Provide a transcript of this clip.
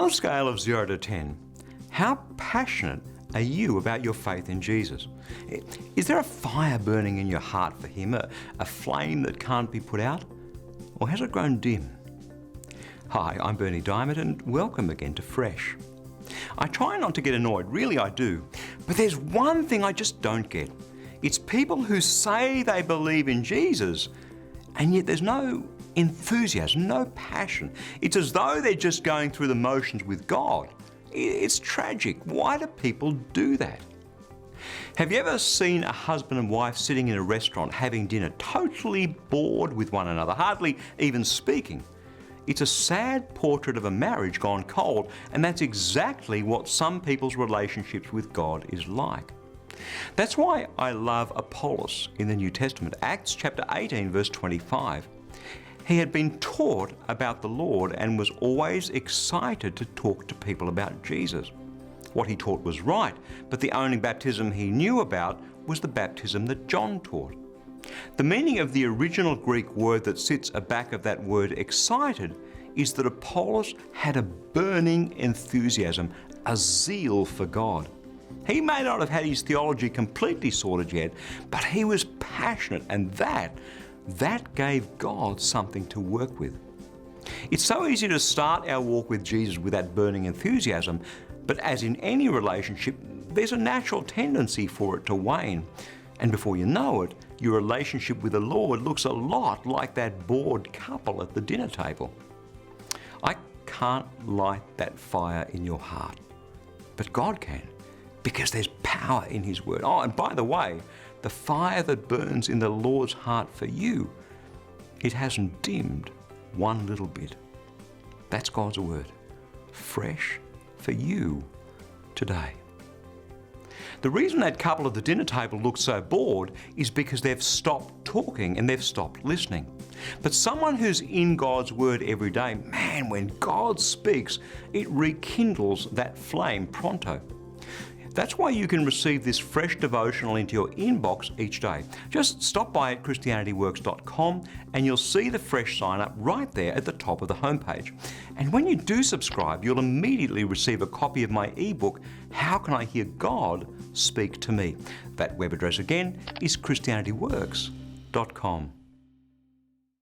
On a scale of 0 to 10, how passionate are you about your faith in Jesus? Is there a fire burning in your heart for Him, a flame that can't be put out? Or has it grown dim? Hi, I'm Berni Dymet and welcome again to Fresh. I try not to get annoyed, really I do, but there's one thing I just don't get. It's people who say they believe in Jesus and yet there's no enthusiasm, no passion. It's as though they're just going through the motions with God. It's tragic. Why do people do that? Have you ever seen a husband and wife sitting in a restaurant having dinner, totally bored with one another, hardly even speaking? It's a sad portrait of a marriage gone cold, and that's exactly what some people's relationships with God is like. That's why I love Apollos in the New Testament. Acts chapter 18, verse 25. He had been taught about the Lord and was always excited to talk to people about Jesus. What he taught was right, but the only baptism he knew about was the baptism that John taught. The meaning of the original Greek word that sits aback of that word excited is that Apollos had a burning enthusiasm, a zeal for God. He may not have had his theology completely sorted yet, but he was passionate, and that gave God something to work with. It's so easy to start our walk with Jesus with that burning enthusiasm, but as in any relationship, there's a natural tendency for it to wane. And before you know it, your relationship with the Lord looks a lot like that bored couple at the dinner table. I can't light that fire in your heart, but God can, because there's power in His Word. Oh, and by the way, the fire that burns in the Lord's heart for you, it hasn't dimmed one little bit. That's God's Word, fresh for you today. The reason that couple at the dinner table looks so bored is because they've stopped talking and they've stopped listening. But someone who's in God's Word every day, man, when God speaks, it rekindles that flame pronto. That's why you can receive this fresh devotional into your inbox each day. Just stop by at ChristianityWorks.com and you'll see the fresh sign up right there at the top of the homepage. And when you do subscribe, you'll immediately receive a copy of my ebook, How Can I Hear God Speak to Me? That web address again is ChristianityWorks.com.